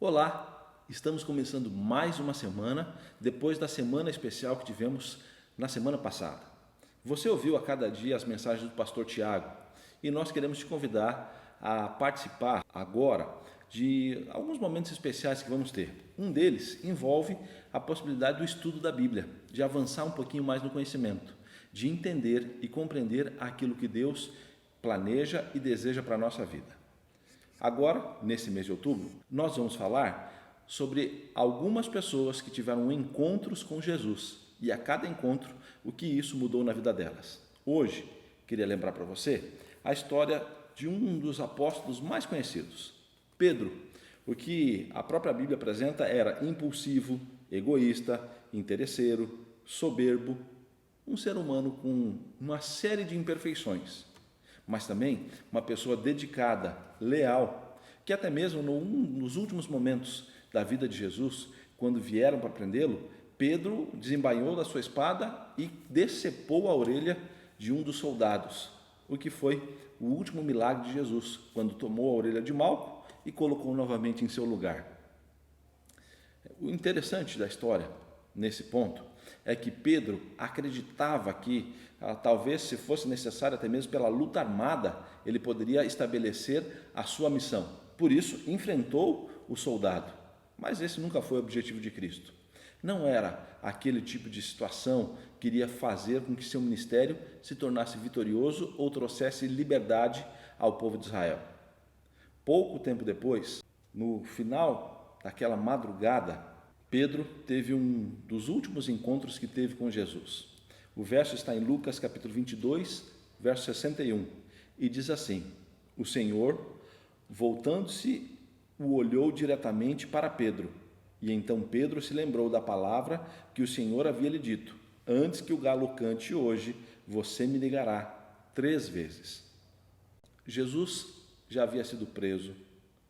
Olá, estamos começando mais uma semana, depois da semana especial que tivemos na semana passada. Você ouviu a cada dia as mensagens do pastor Tiago e nós queremos te convidar a participar agora de alguns momentos especiais que vamos ter. Um deles envolve a possibilidade do estudo da Bíblia, de avançar um pouquinho mais no conhecimento, de entender e compreender aquilo que Deus planeja e deseja para a nossa vida. Agora, nesse mês de outubro, nós vamos falar sobre algumas pessoas que tiveram encontros com Jesus e a cada encontro o que isso mudou na vida delas. Hoje, queria lembrar para você a história de um dos apóstolos mais conhecidos, Pedro. O que a própria Bíblia apresenta era impulsivo, egoísta, interesseiro, soberbo, um ser humano com uma série de imperfeições, mas também uma pessoa dedicada, leal, que até mesmo nos últimos momentos da vida de Jesus, quando vieram para prendê-lo, Pedro desembainhou da sua espada e decepou a orelha de um dos soldados, o que foi o último milagre de Jesus, quando tomou a orelha de Malco e colocou novamente em seu lugar. O interessante da história, nesse ponto, é que Pedro acreditava que, talvez se fosse necessário até mesmo pela luta armada, ele poderia estabelecer a sua missão. Por isso, enfrentou o soldado. Mas esse nunca foi o objetivo de Cristo. Não era aquele tipo de situação que iria fazer com que seu ministério se tornasse vitorioso ou trouxesse liberdade ao povo de Israel. Pouco tempo depois, no final daquela madrugada, Pedro teve um dos últimos encontros que teve com Jesus. O verso está em Lucas capítulo 22, verso 61, e diz assim: o Senhor, voltando-se, o olhou diretamente para Pedro, e então Pedro se lembrou da palavra que o Senhor havia lhe dito: antes que o galo cante hoje, você me negará 3 vezes. Jesus já havia sido preso,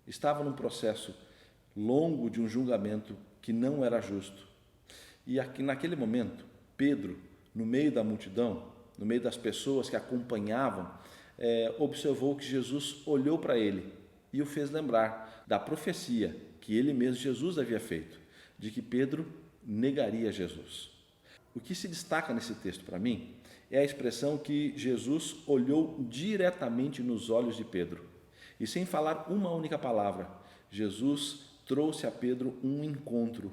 estava num processo longo de um julgamento que não era justo. E aqui, naquele momento, Pedro, no meio da multidão, no meio das pessoas que acompanhavam, observou que Jesus olhou para ele e o fez lembrar da profecia que ele mesmo, Jesus, havia feito, de que Pedro negaria Jesus. O que se destaca nesse texto para mim é a expressão que Jesus olhou diretamente nos olhos de Pedro. E sem falar uma única palavra, Jesus trouxe a Pedro um encontro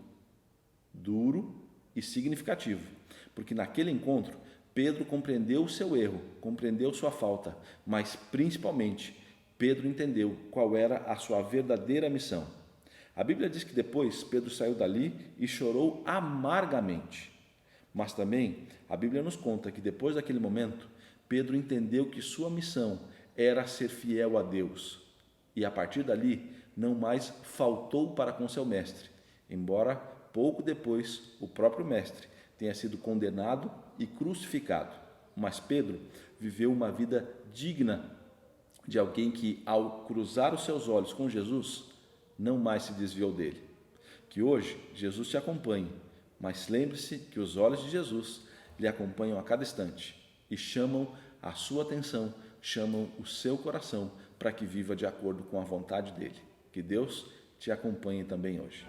duro e significativo, porque naquele encontro Pedro compreendeu o seu erro, compreendeu sua falta, mas principalmente Pedro entendeu qual era a sua verdadeira missão. A Bíblia diz que depois Pedro saiu dali e chorou amargamente, mas também a Bíblia nos conta que depois daquele momento Pedro entendeu que sua missão era ser fiel a Deus, e a partir dali não mais faltou para com seu mestre, embora pouco depois o próprio mestre tenha sido condenado e crucificado. Mas Pedro viveu uma vida digna de alguém que, ao cruzar os seus olhos com Jesus, não mais se desviou dele. Que hoje Jesus te acompanhe, mas lembre-se que os olhos de Jesus lhe acompanham a cada instante e chamam a sua atenção, chamam o seu coração para que viva de acordo com a vontade dele. Que Deus te acompanhe também hoje.